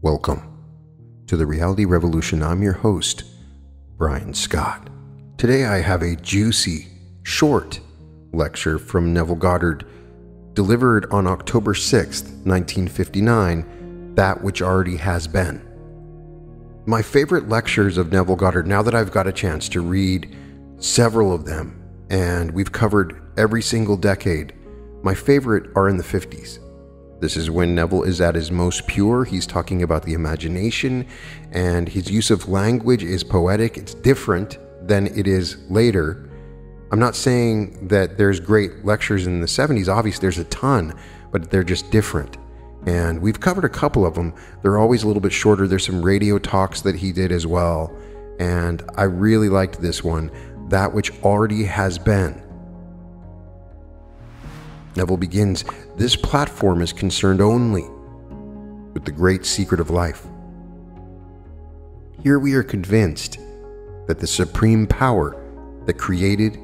Welcome to the Reality Revolution. I'm your host, Brian Scott. Today I have a juicy, short lecture from Neville Goddard, delivered on October 6th, 1959, That Which Already Has Been. My favorite lectures of Neville Goddard, now that I've got a chance to read several of them, and we've covered every single decade, my favorite are in the 50s. This is when Neville is at his most pure. He's talking about the imagination, and his use of language is poetic. It's different than it is later. I'm not saying that there's great lectures in the 70s. Obviously, there's a ton, but they're just different. And we've covered a couple of them. They're always a little bit shorter. There's some radio talks that he did as well. And I really liked this one, That Which Already Has Been. Neville begins, "This platform is concerned only with the great secret of life. Here we are convinced that the supreme power that created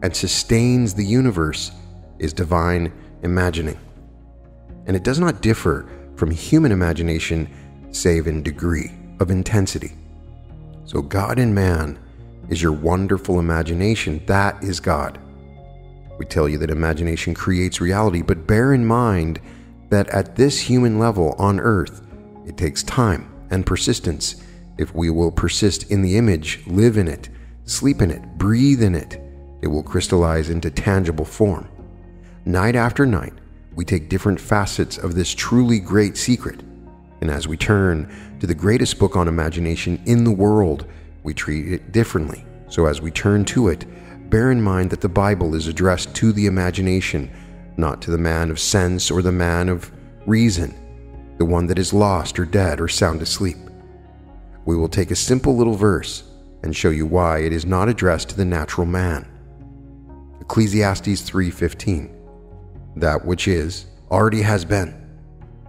and sustains the universe is divine imagining. And it does not differ from human imagination save in degree of intensity. So God in man is your wonderful imagination. That is God. We tell you that imagination creates reality, but bear in mind that at this human level on earth, it takes time and persistence. If we will persist in the image, live in it, sleep in it, breathe in it, it will crystallize into tangible form. Night after night, we take different facets of this truly great secret. And as we turn to the greatest book on imagination in the world, we treat it differently. So as we turn to it, bear in mind that the Bible is addressed to the imagination, not to the man of sense or the man of reason, the one that is lost or dead or sound asleep. We will take a simple little verse and show you why it is not addressed to the natural man. Ecclesiastes 3:15. That which is already has been.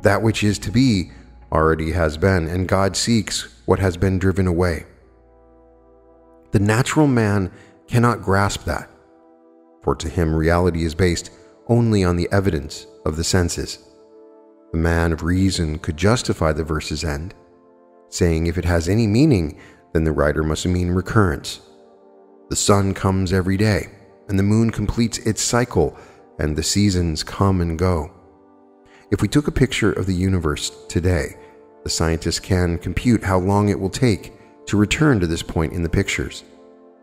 That which is to be already has been, and God seeks what has been driven away. The natural man cannot grasp that, for to him reality is based only on the evidence of the senses. The man of reason could justify the verse's end, saying if it has any meaning, then the writer must mean recurrence. The sun comes every day, and the moon completes its cycle, and the seasons come and go. If we took a picture of the universe today, the scientists can compute how long it will take to return to this point in the pictures.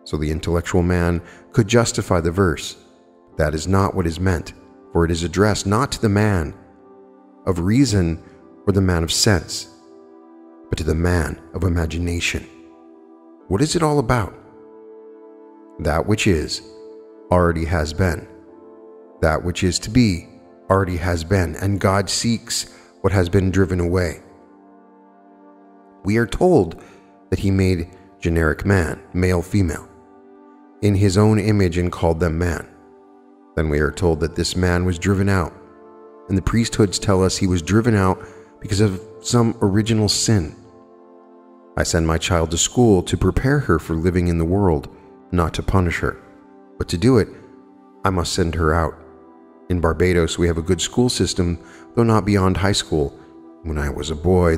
So the intellectual man could justify the verse. That is not what is meant, for it is addressed not to the man of reason or the man of sense, but to the man of imagination. What is it all about? That which is already has been. That which is to be already has been, and God seeks what has been driven away. We are told that he made generic man, male, female, in his own image and called them man. Then we are told that this man was driven out, and the priesthoods tell us he was driven out because of some original sin. I send my child to school to prepare her for living in the world, not to punish her. But to do it, I must send her out. In Barbados, we have a good school system, though not beyond high school. When I was a boy,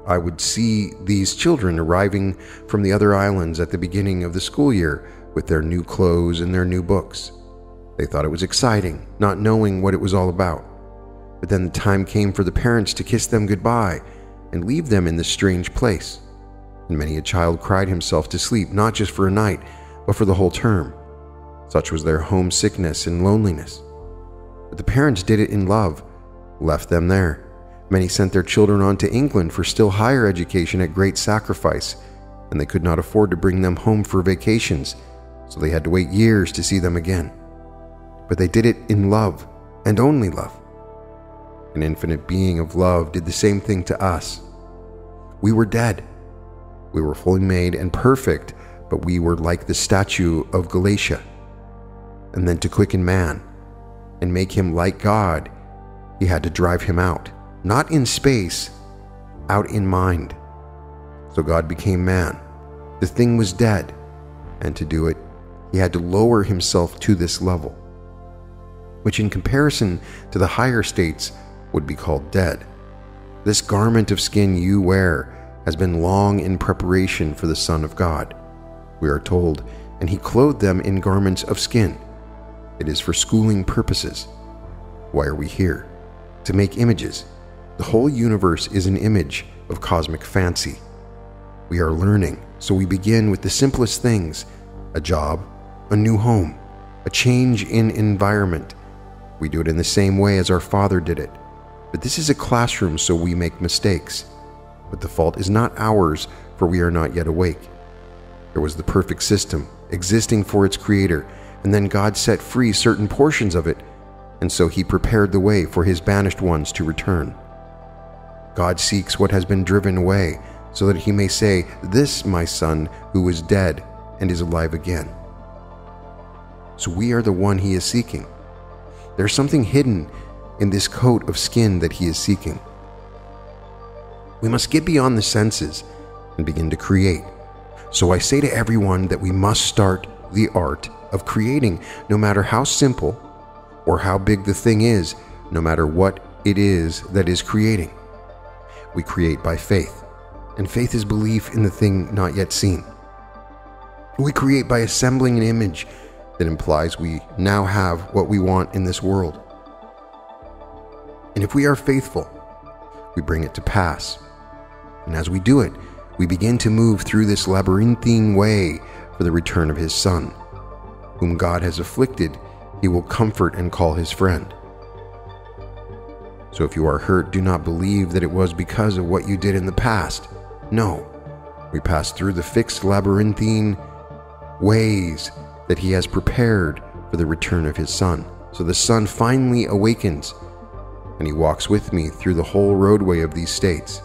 I would see these children arriving from the other islands at the beginning of the school year with their new clothes and their new books. They thought it was exciting, not knowing what it was all about. But then the time came for the parents to kiss them goodbye and leave them in this strange place. And many a child cried himself to sleep, not just for a night, but for the whole term. Such was their homesickness and loneliness. But the parents did it in love, left them there. Many sent their children on to England for still higher education at great sacrifice, and they could not afford to bring them home for vacations, so they had to wait years to see them again. But they did it in love, and only love. An infinite being of love did the same thing to us. We were dead. We were fully made and perfect, but we were like the statue of Galatia. And then to quicken man and make him like God, he had to drive him out, not in space, out in mind. So God became man. The thing was dead, and to do it, he had to lower himself to this level, which in comparison to the higher states would be called dead. This garment of skin you wear has been long in preparation for the Son of God. We are told, and he clothed them in garments of skin. It is for schooling purposes. Why are we here? To make images. The whole universe is an image of cosmic fancy. We are learning, so we begin with the simplest things: a job, a new home, a change in environment. We do it in the same way as our Father did it. But this is a classroom, so we make mistakes. But the fault is not ours, for we are not yet awake. There was the perfect system, existing for its creator, and then God set free certain portions of it, and so he prepared the way for his banished ones to return. God seeks what has been driven away, so that he may say, "This, my son, who was dead and is alive again." So we are the one he is seeking. There's something hidden in this coat of skin that he is seeking. We must get beyond the senses and begin to create. So I say to everyone that we must start the art of creating, no matter how simple or how big the thing is, no matter what it is that is creating. We create by faith, and faith is belief in the thing not yet seen. We create by assembling an image that implies we now have what we want in this world. And if we are faithful, we bring it to pass. And as we do it, we begin to move through this labyrinthine way for the return of his Son. Whom God has afflicted, he will comfort and call his friend. So if you are hurt, do not believe that it was because of what you did in the past. No, we pass through the fixed labyrinthine ways that he has prepared for the return of his Son. So the Son finally awakens, and he walks with me through the whole roadway of these states.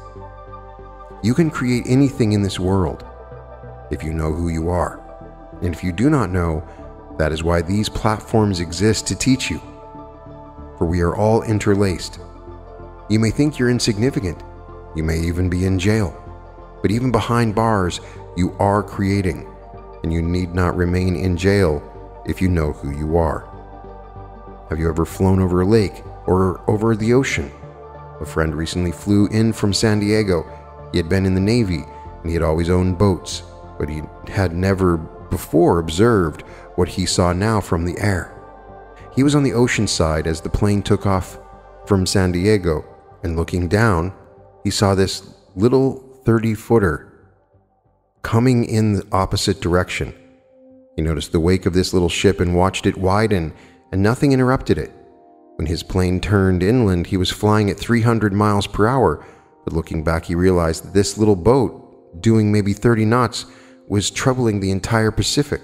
You can create anything in this world if you know who you are. And if you do not know, that is why these platforms exist, to teach you. For we are all interlaced. You may think you're insignificant. You may even be in jail. But even behind bars, you are creating, and you need not remain in jail if you know who you are. Have you ever flown over a lake or over the ocean? A friend recently flew in from San Diego. He had been in the Navy, and he had always owned boats, but he had never before observed what he saw now from the air. He was on the ocean side as the plane took off from San Diego, and looking down, he saw this little 30-footer coming in the opposite direction. He noticed the wake of this little ship and watched it widen, and nothing interrupted it. When his plane turned inland, he was flying at 300 miles per hour, but looking back, he realized that this little boat, doing maybe 30 knots, was troubling the entire Pacific.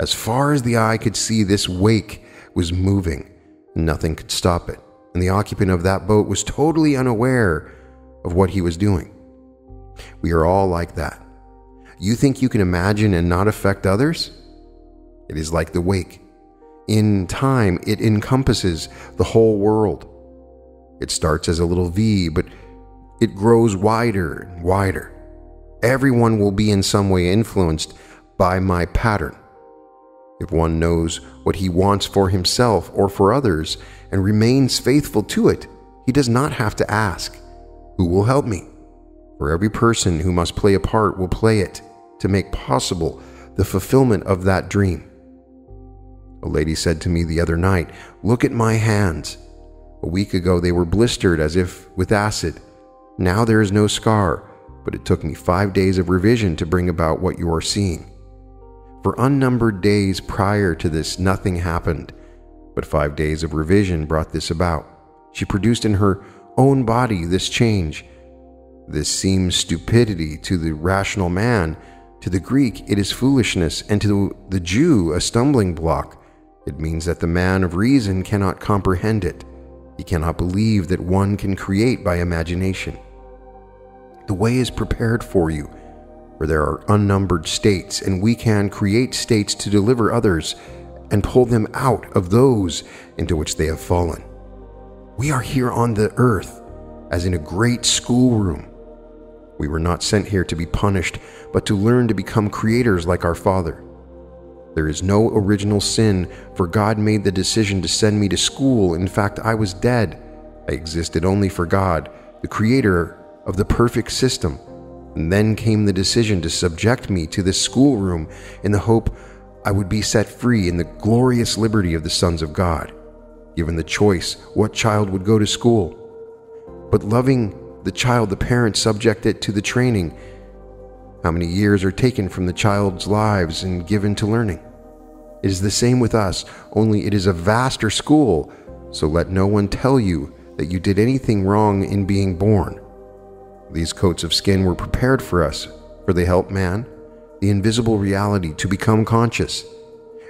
As far as the eye could see, this wake was moving, and nothing could stop it, and the occupant of that boat was totally unaware of what he was doing. We are all like that. You think you can imagine and not affect others? It is like the wake. In time, it encompasses the whole world. It starts as a little V, but it grows wider and wider. Everyone will be in some way influenced by my pattern. If one knows what he wants for himself or for others and remains faithful to it, he does not have to ask, "Who will help me?" For every person who must play a part will play it to make possible the fulfillment of that dream. A lady said to me the other night, "Look at my hands. A week ago they were blistered as if with acid. Now there is no scar, but it took me 5 days of revision to bring about what you are seeing. For unnumbered days prior to this, nothing happened, but 5 days of revision brought this about. She produced in her own body this change. This seems stupidity to the rational man. To the Greek, it is foolishness, and to the Jew, a stumbling block. It means that the man of reason cannot comprehend it. He cannot believe that one can create by imagination. The way is prepared for you, for there are unnumbered states, and we can create states to deliver others and pull them out of those into which they have fallen. We are here on the earth as in a great schoolroom. We were not sent here to be punished, but to learn to become creators like our Father. There is no original sin, for God made the decision to send me to school. In fact, I was dead. I existed only for God. the creator of the perfect system. And then came the decision to subject me to this schoolroom in the hope I would be set free in the glorious liberty of the sons of God. Given the choice, what child would go to school? But loving the child, the parents subject it to the training. How many years are taken from the child's lives and given to learning? It is the same with us, only it is a vaster school, so let no one tell you that you did anything wrong in being born. These coats of skin were prepared for us, for they help man, the invisible reality, to become conscious.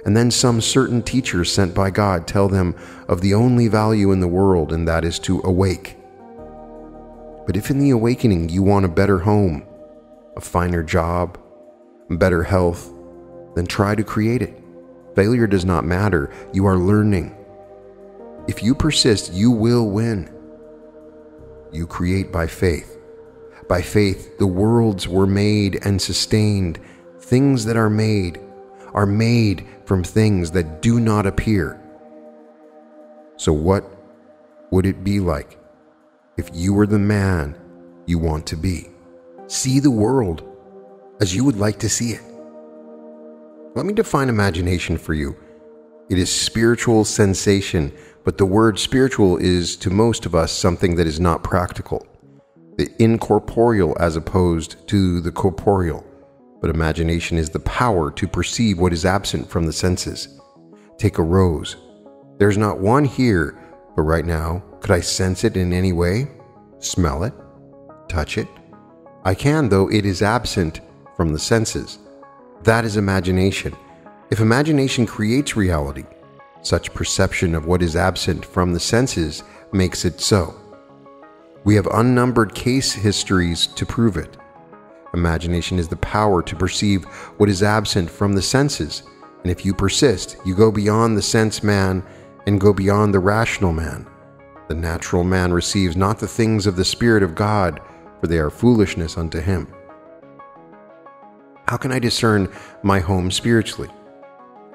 And then some certain teachers sent by God tell them of the only value in the world, and that is to awake. But if in the awakening you want a better home, a finer job, better health, then try to create it. Failure does not matter. You are learning. If you persist, you will win. You create by faith. By faith, the worlds were made and sustained. Things that are made from things that do not appear. So what would it be like if you were the man you want to be? See the world as you would like to see it. Let me define imagination for you. It is spiritual sensation, but the word spiritual is to most of us something that is not practical. The incorporeal as opposed to the corporeal. But imagination is the power to perceive what is absent from the senses. Take a rose. There's not one here, but right now, could I sense it in any way? Smell it? Touch it? I can, though it is absent from the senses. That is imagination. If imagination creates reality, such perception of what is absent from the senses makes it so. We have unnumbered case histories to prove it. Imagination is the power to perceive what is absent from the senses, and if you persist, you go beyond the sense man and go beyond the rational man. The natural man receives not the things of the Spirit of God, for they are foolishness unto him. How can I discern my home spiritually?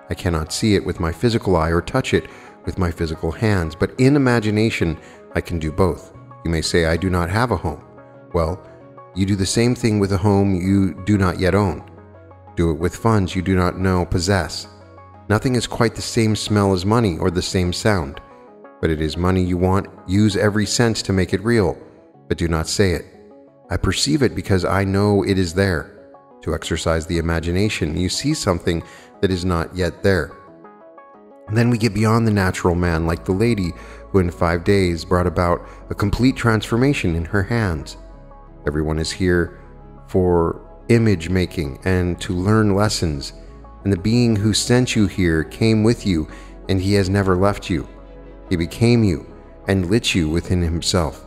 I cannot see it with my physical eye or touch it with my physical hands, but in imagination I can do both. You may say, I do not have a home. Well, you do the same thing with a home you do not yet own. Do it with funds you do not know possess. Nothing is quite the same smell as money or the same sound. But it is money you want. Use every sense to make it real, but do not say it. I perceive it because I know it is there. To exercise the imagination, you see something that is not yet there. And then we get beyond the natural man, like the lady who in 5 days brought about a complete transformation in her hands. Everyone is here for image making and to learn lessons, and the being who sent you here came with you, and he has never left you. He became you and lit you within himself.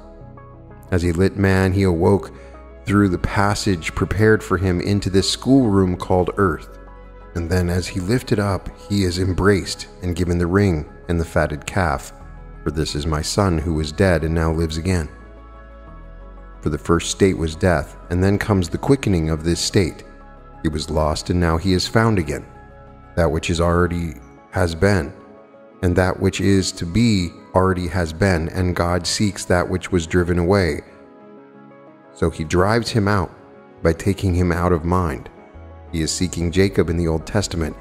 As he lit man, he awoke through the passage prepared for him into this schoolroom called earth. And then as he lifted up, he is embraced and given the ring and the fatted calf. For this is my son who was dead and now lives again. For the first state was death, and then comes the quickening of this state. He was lost and now he is found again. That which is already has been, and that which is to be already has been, and God seeks that which was driven away. So he drives him out by taking him out of mind. He is seeking Jacob in the Old Testament,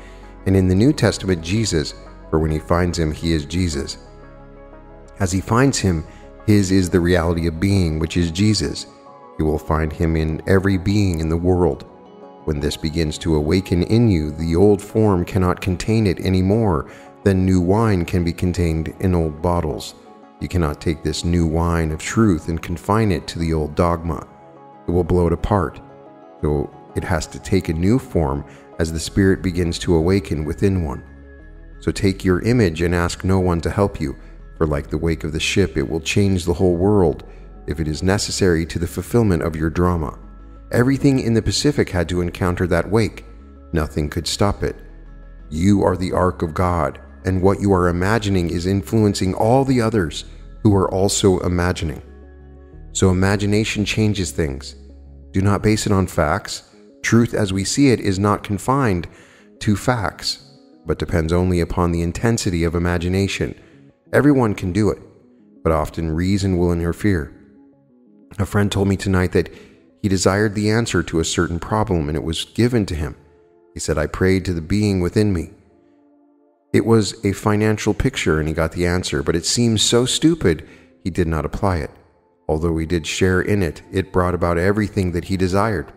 and in the New Testament Jesus, for when he finds him, he is Jesus. As he finds him, his is the reality of being, which is Jesus. You will find him in every being in the world. When this begins to awaken in you, the old form cannot contain it any more than new wine can be contained in old bottles. You cannot take this new wine of truth and confine it to the old dogma. It will blow it apart. So it has to take a new form as the spirit begins to awaken within one. So take your image and ask no one to help you, for like the wake of the ship, it will change the whole world if it is necessary to the fulfillment of your drama. Everything in the Pacific had to encounter that wake. Nothing could stop it. You are the ark of God, and what you are imagining is influencing all the others who are also imagining. So imagination changes things. Do not base it on facts. Truth as we see it is not confined to facts, but depends only upon the intensity of imagination. Everyone can do it, but often reason will interfere. A friend told me tonight that he desired the answer to a certain problem and it was given to him. He said, I prayed to the being within me. It was a financial picture and he got the answer, but it seemed so stupid he did not apply it. Although he did share in it, it brought about everything that he desired.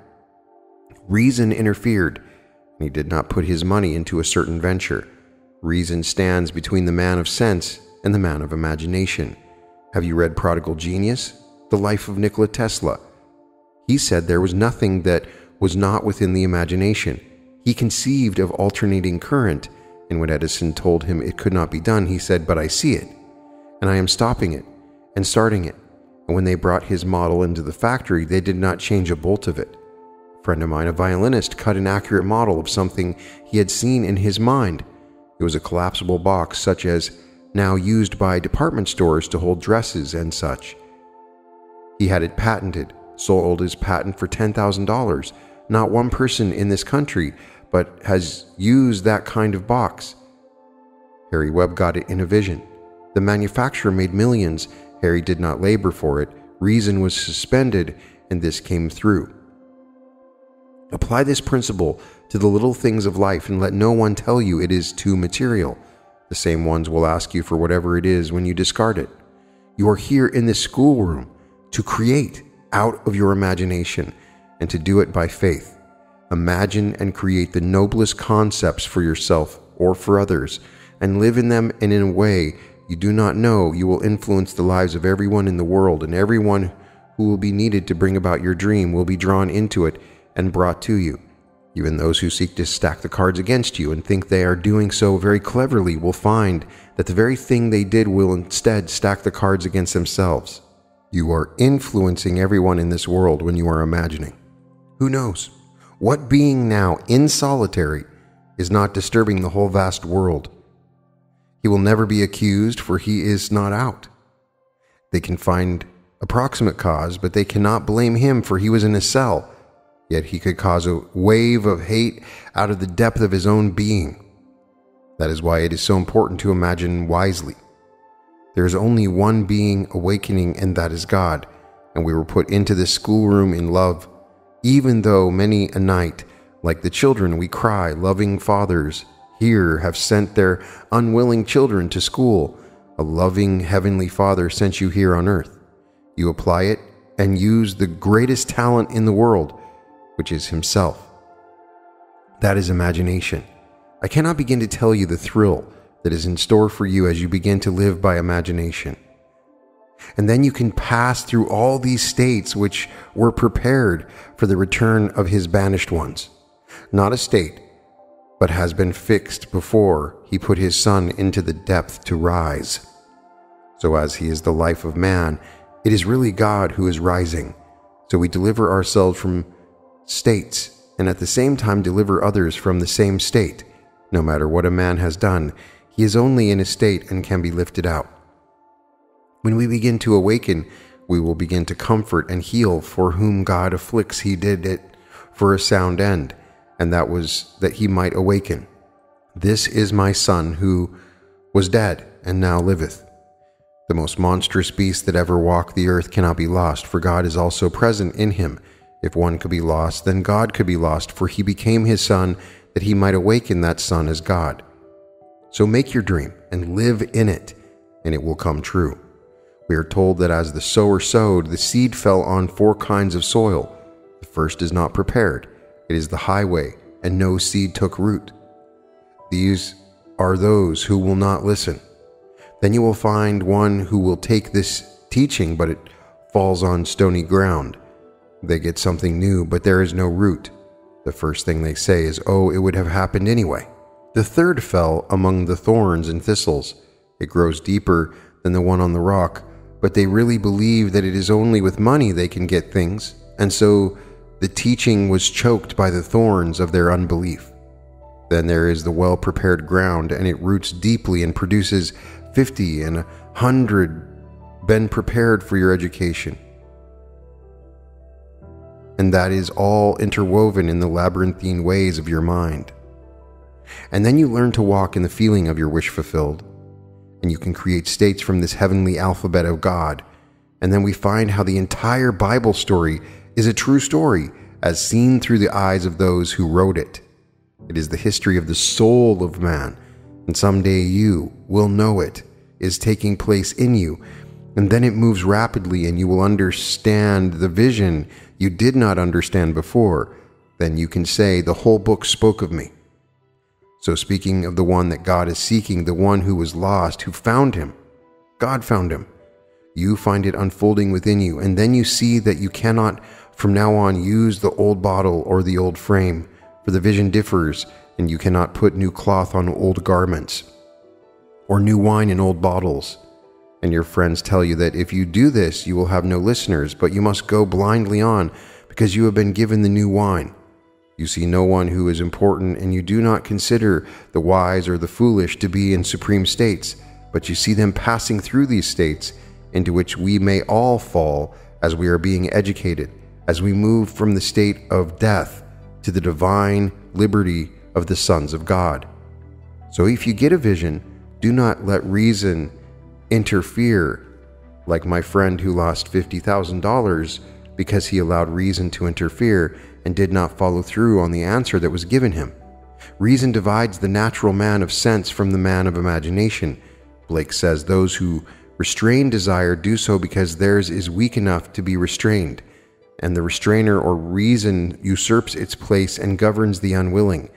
Reason interfered, and he did not put his money into a certain venture. Reason stands between the man of sense and the man of imagination. Have you read Prodigal Genius? The life of Nikola Tesla. He said there was nothing that was not within the imagination. He conceived of alternating current, and when Edison told him it could not be done, he said, but I see it, and I am stopping it and starting it. And when they brought his model into the factory, they did not change a bolt of it. A friend of mine, a violinist, cut an accurate model of something he had seen in his mind. It was a collapsible box such as now used by department stores to hold dresses and such. He had it patented, sold his patent for $10,000. Not one person in this country but has used that kind of box. Harry Webb got it in a vision. The manufacturer made millions. Harry did not labor for it. Reason was suspended, and this came through. Apply this principle to the little things of life and let no one tell you it is too material. The same ones will ask you for whatever it is when you discard it. You are here in this schoolroom to create out of your imagination and to do it by faith. Imagine and create the noblest concepts for yourself or for others and live in them, and in a way you do not know, you will influence the lives of everyone in the world, and everyone who will be needed to bring about your dream will be drawn into it and brought to you. Even those who seek to stack the cards against you and think they are doing so very cleverly will find that the very thing they did will instead stack the cards against themselves. You are influencing everyone in this world when you are imagining. Who knows? What being now in solitary is not disturbing the whole vast world? He will never be accused, for he is not out. They can find approximate cause, but they cannot blame him, for he was in a cell. Yet he could cause a wave of hate out of the depth of his own being. That is why it is so important to imagine wisely. There is only one being awakening, and that is God, and we were put into this schoolroom in love. Even though many a night, like the children, we cry, loving fathers here have sent their unwilling children to school. A loving heavenly Father sent you here on earth. You apply it and use the greatest talent in the world, which is himself. That is imagination. I cannot begin to tell you the thrill that is in store for you as you begin to live by imagination. And then you can pass through all these states which were prepared for the return of his banished ones. Not a state, but has been fixed before he put his Son into the depth to rise. So as he is the life of man, it is really God who is rising. So we deliver ourselves from states and at the same time deliver others from the same state. No matter what a man has done, he is only in a state and can be lifted out. When we begin to awaken, we will begin to comfort and heal. For whom God afflicts, he did it for a sound end, and that was that he might awaken. This is my Son who was dead and now liveth. The most monstrous beast that ever walked the earth cannot be lost, for God is also present in him. If one could be lost, then God could be lost, for he became his Son that he might awaken that Son as God. So make your dream and live in it, and it will come true. We are told that as the sower sowed, the seed fell on 4 kinds of soil. The first is not prepared. It is the highway, and no seed took root. These are those who will not listen. Then you will find one who will take this teaching, but it falls on stony ground. They get something new, but there is no root. The first thing they say is, "Oh, it would have happened anyway." The third fell among the thorns and thistles. It grows deeper than the one on the rock, but they really believe that it is only with money they can get things, and so the teaching was choked by the thorns of their unbelief. Then there is the well-prepared ground, and it roots deeply and produces 50 and 100 been prepared for your education. And that is all interwoven in the labyrinthine ways of your mind. And then you learn to walk in the feeling of your wish fulfilled, and you can create states from this heavenly alphabet of God. And then we find how the entire Bible story is a true story as seen through the eyes of those who wrote it. It is the history of the soul of man, and someday you will know it is taking place in you, and then it moves rapidly and you will understand the vision you did not understand before. Then you can say, the whole book spoke of me. So speaking of the one that God is seeking, the one who was lost, who found him, God found him. You find it unfolding within you, and then you see that you cannot from now on use the old bottle or the old frame, for the vision differs, and you cannot put new cloth on old garments, or new wine in old bottles. And your friends tell you that if you do this, you will have no listeners, but you must go blindly on, because you have been given the new wine. You see no one who is important, and you do not consider the wise or the foolish to be in supreme states, but you see them passing through these states, into which we may all fall as we are being educated, as we move from the state of death to the divine liberty of the sons of God. So if you get a vision, do not let reason interfere, like my friend who lost $50,000 because he allowed reason to interfere and did not follow through on the answer that was given him. Reason divides the natural man of sense from the man of imagination. Blake says those who restrain desire do so because theirs is weak enough to be restrained, and the restrainer or reason usurps its place and governs the unwilling,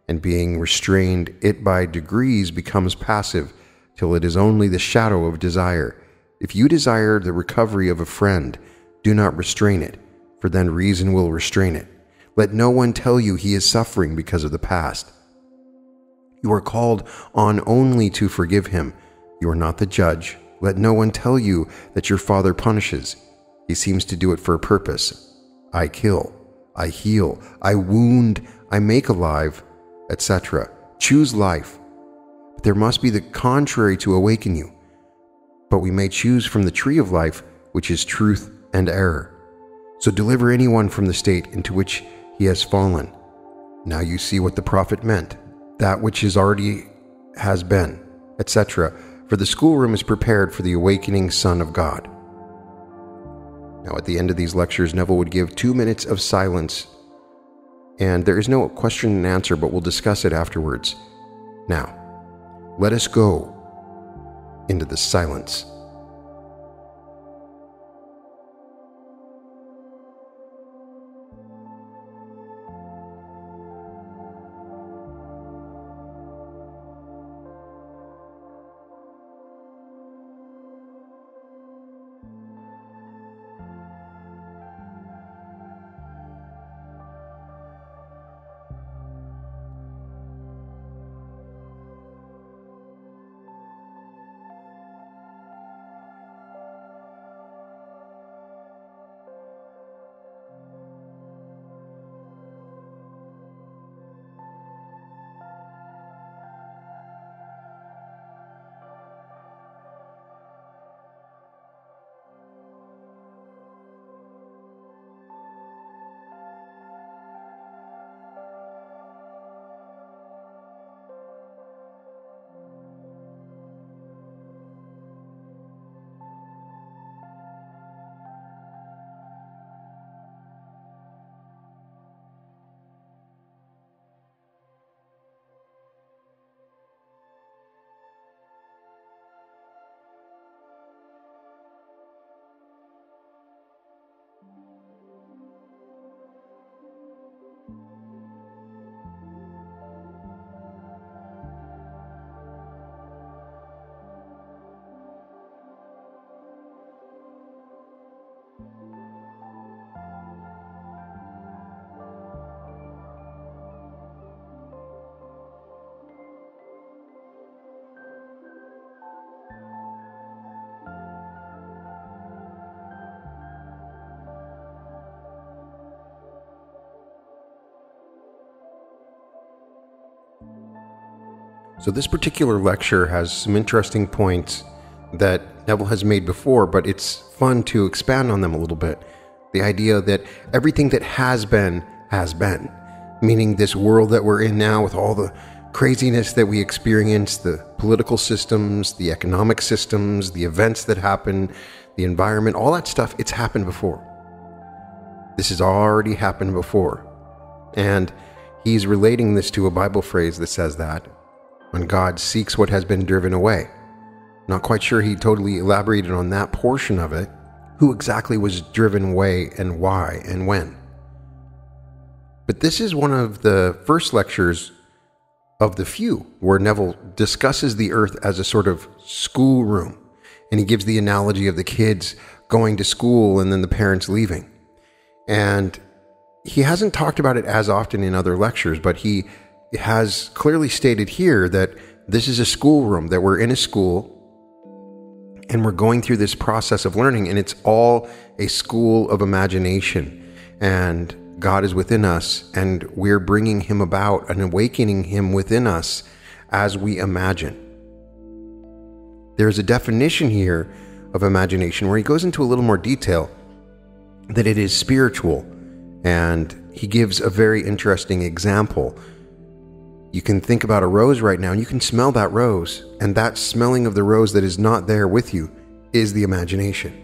and being restrained, it by degrees becomes passive, till it is only the shadow of desire. If you desire the recovery of a friend, do not restrain it, for then reason will restrain it. Let no one tell you he is suffering because of the past. You are called on only to forgive him. You are not the judge. Let no one tell you that your Father punishes. He seems to do it for a purpose. I kill, I heal, I wound, I make alive, etc. Choose life. But there must be the contrary to awaken you. But we may choose from the tree of life, which is truth and error. So deliver anyone from the state into which he has fallen. Now you see what the prophet meant, that which is already has been, etc. For the schoolroom is prepared for the awakening Son of God. Now at the end of these lectures, Neville would give 2 minutes of silence, and there is no question and answer, but we'll discuss it afterwards. Now, let us go into the silence. So this particular lecture has some interesting points that Neville has made before, but it's fun to expand on them a little bit. The idea that everything that has been, meaning this world that we're in now with all the craziness that we experience, the political systems, the economic systems, the events that happen, the environment, all that stuff, it's happened before. This has already happened before. And he's relating this to a Bible phrase that says that when God seeks what has been driven away. Not quite sure he totally elaborated on that portion of it, who exactly was driven away and why and when. But this is one of the first lectures of the few where Neville discusses the earth as a sort of schoolroom. And he gives the analogy of the kids going to school and then the parents leaving. And he hasn't talked about it as often in other lectures, but he has clearly stated here that this is a schoolroom, that we're in a school and we're going through this process of learning, and it's all a school of imagination. And God is within us, and we're bringing him about and awakening him within us as we imagine. There's a definition here of imagination where he goes into a little more detail that it is spiritual, and he gives a very interesting example. You can think about a rose right now, and you can smell that rose, and that smelling of the rose that is not there with you is the imagination.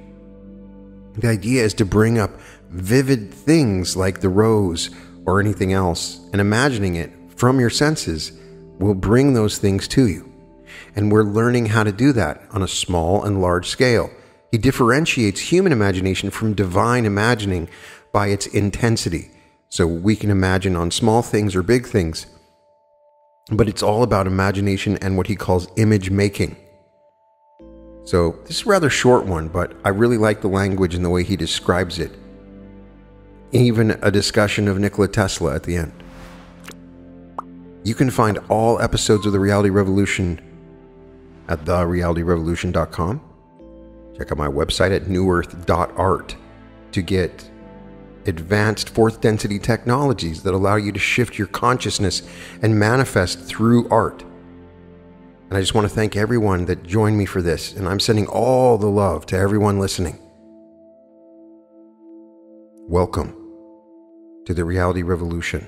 The idea is to bring up vivid things like the rose or anything else, and imagining it from your senses will bring those things to you. And we're learning how to do that on a small and large scale. He differentiates human imagination from divine imagining by its intensity. So we can imagine on small things or big things, but it's all about imagination and what he calls image making. So this is a rather short one, but I really like the language and the way he describes it. Even a discussion of Nikola Tesla at the end. You can find all episodes of The Reality Revolution at therealityrevolution.com. Check out my website at newearth.art to get advanced fourth density technologies that allow you to shift your consciousness and manifest through art. And I just want to thank everyone that joined me for this, and I'm sending all the love to everyone listening. Welcome to the Reality Revolution.